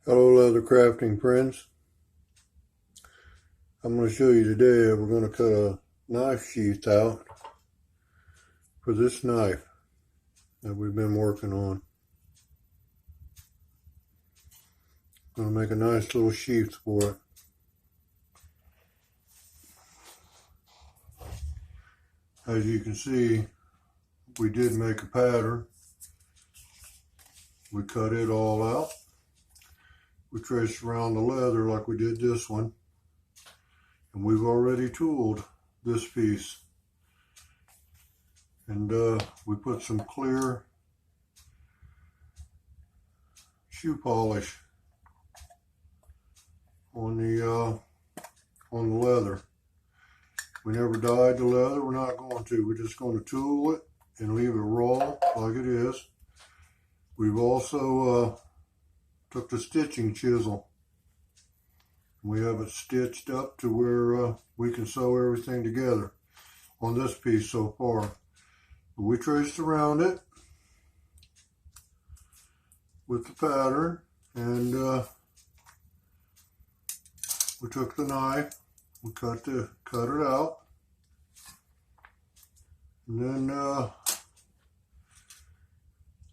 Hello leather crafting friends. I'm going to show you today we're going to cut a knife sheath out for this knife that we've been working on. I'm going to make a nice little sheath for it. As you can see, we did make a pattern. We cut it all out. We traced around the leather like we did this one. And we've already tooled this piece. And we put some clear shoe polish on the leather. We never dyed the leather. We're not going to. We're just going to tool it and leave it raw like it is. We've also took the stitching chisel. We have it stitched up to where we can sew everything together on this piece so far. We traced around it with the pattern, and we took the knife, we cut it out, and then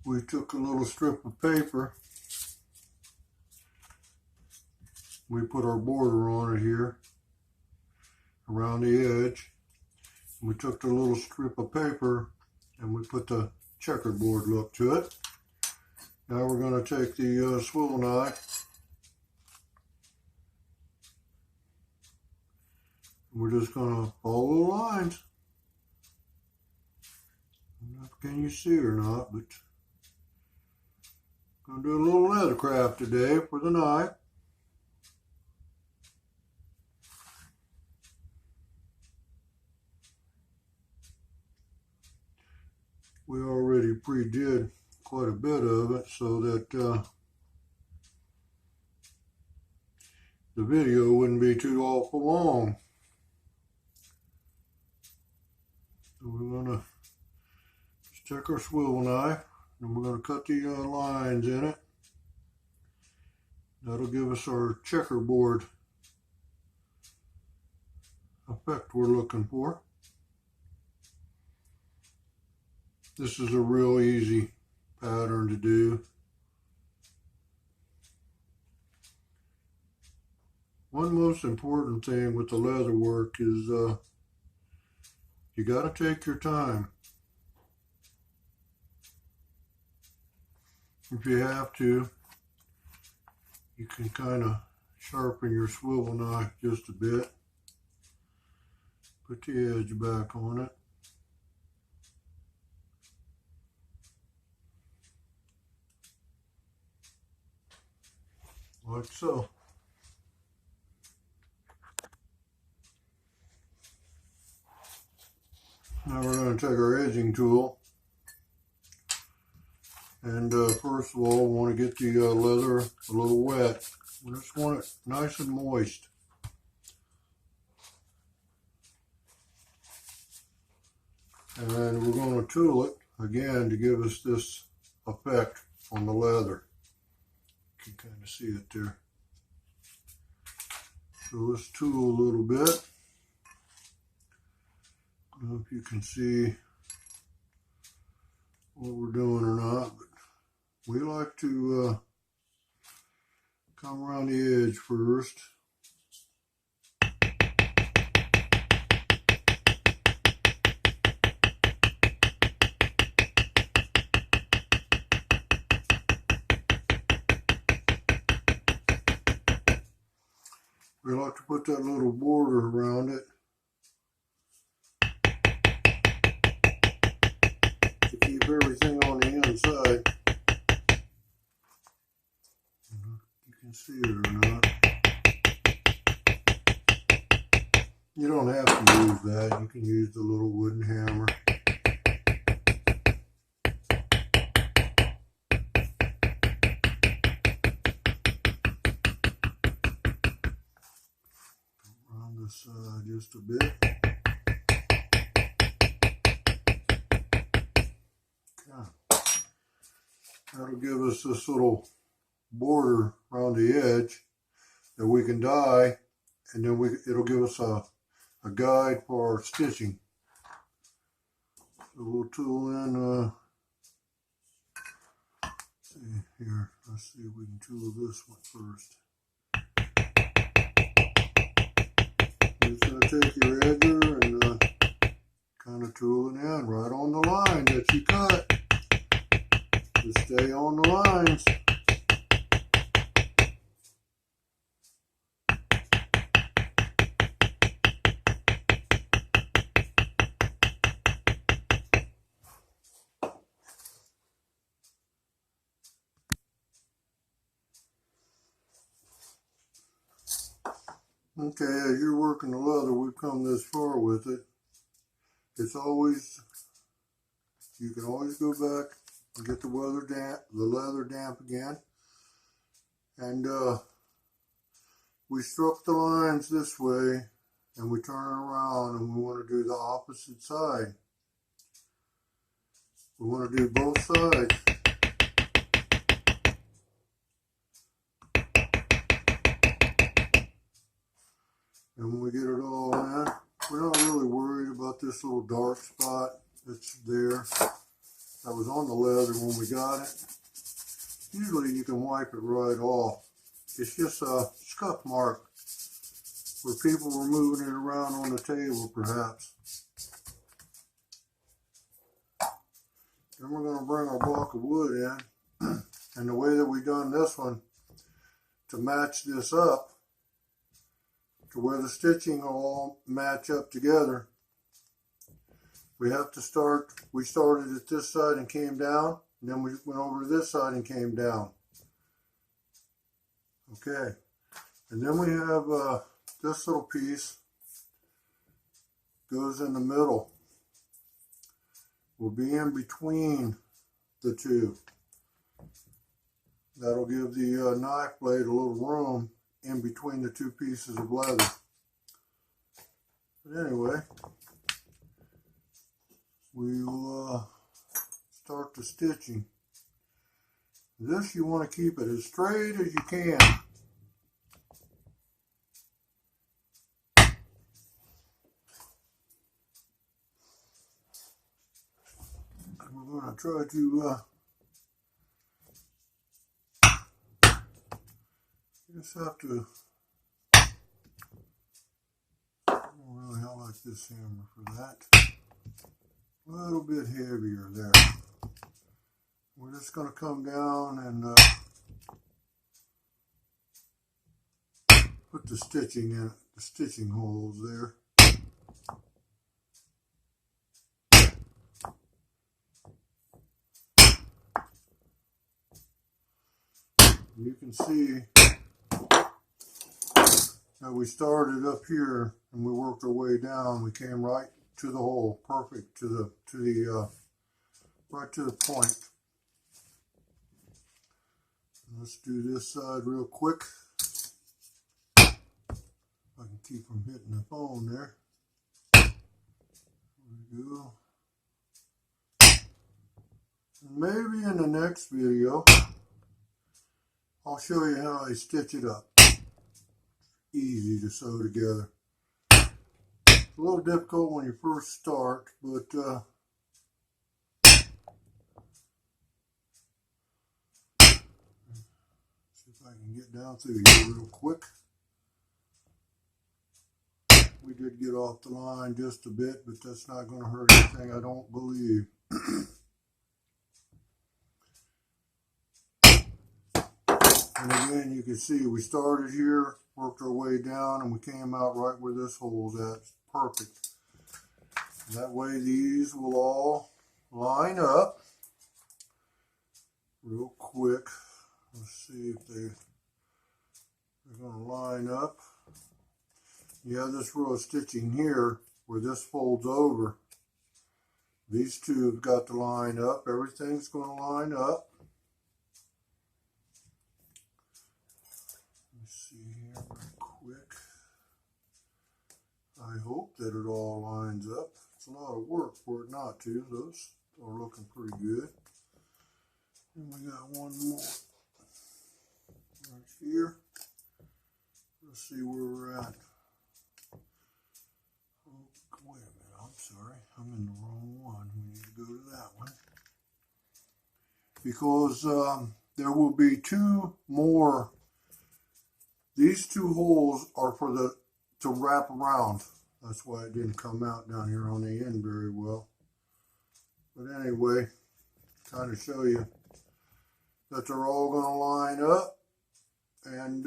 we took a little strip of paper. We put our border on it here around the edge. We took the little strip of paper and we put the checkerboard look to it. Now we're going to take the swivel knife. We're just going to follow the lines. I don't know can you see or not, but I'm going to do a little leather craft today for the knife. We already pre-did quite a bit of it so that the video wouldn't be too awful long. So we're going to just take our swivel knife and we're going to cut the lines in it. That'll give us our checkerboard effect we're looking for. This is a real easy pattern to do. One most important thing with the leather work is you got to take your time. If you have to, you can kind of sharpen your swivel knife just a bit. Put the edge back on it. Like so. Now we're going to take our edging tool, and first of all we want to get the leather a little wet. We just want it nice and moist. And we're going to tool it again to give us this effect on the leather. You can kind of see it there. So let's tool a little bit. I don't know if you can see what we're doing or not, but we like to come around the edge first. We like to put that little border around it to keep everything on the inside. You can see it or not. You don't have to use that. You can use the little wooden hammer. Just a bit. Okay. That'll give us this little border around the edge that we can dye, and then it'll give us a guide for stitching. So we'll tool in, see here, let's see if we can tool this one first. You're just going to take your edger and kind of tool it in right on the line that you cut. Just stay on the lines. Okay, as you're working the leather, we've come this far with it. It's always, you can always go back and get the leather damp again. And we struck the lines this way, and we turn it around, and we want to do the opposite side. We want to do both sides. And when we get it all in, we're not really worried about this little dark spot that's there. That was on the leather when we got it. Usually you can wipe it right off. It's just a scuff mark where people were moving it around on the table, perhaps. Then we're going to bring our block of wood in. And the way that we done this one, to match this up, to where the stitching will all match up together, we have to start, we started at this side and came down, and then we went over to this side and came down. Okay, and then we have this little piece goes in the middle. Will be in between the two. That'll give the knife blade a little room in between the two pieces of leather. But anyway, we will start the stitching. This, you want to keep it as straight as you can. We're going to try to just have to, I don't really like this hammer for that. A little bit heavier there. We're just going to come down and put the stitching in, the stitching holes there. You can see that we started up here and we worked our way down. We came right to the hole, perfect to the right to the point. Let's do this side real quick. If I can keep from hitting the phone there. There we go. And maybe in the next video, I'll show you how I stitch it up. Easy to sew together. It's a little difficult when you first start, but see if I can get down through here real quick. We did get off the line just a bit, but that's not going to hurt anything, I don't believe. And again, you can see we started here, worked our way down, and we came out right where this hole's at. It's perfect. That way these will all line up real quick. Let's see if they're going to line up. You have this row of stitching here where this folds over. These two have got to line up. Everything's going to line up. See here real quick. I hope that it all lines up. It's a lot of work for it not to. Those are looking pretty good. And we got one more. right here. Let's see where we're at. Oh, wait a minute, I'm sorry. I'm in the wrong one. We need to go to that one. Because there will be two more. These two holes are for to wrap around. That's why it didn't come out down here on the end very well. But anyway, kind of show you that they're all going to line up. And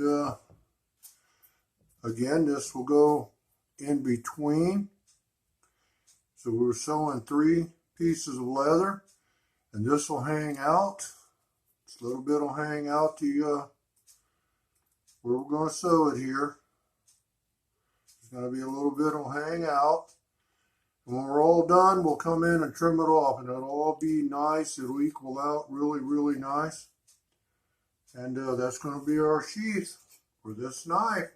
again, this will go in between. So we're sewing 3 pieces of leather, and this will hang out. This little bit will hang out to where we're going to sew it here. There's going to be a little bit will hang out. And when we're all done, we'll come in and trim it off, and it'll all be nice. It'll equal out really, really nice. And that's going to be our sheath for this knife.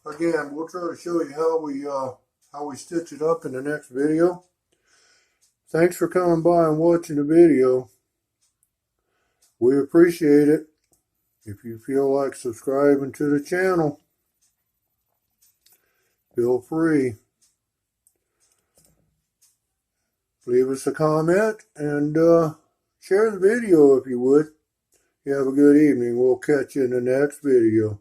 Again, we'll try to show you how we stitch it up in the next video. Thanks for coming by and watching the video. We appreciate it. If you feel like subscribing to the channel, feel free. Leave us a comment and share the video if you would. You have a good evening. We'll catch you in the next video.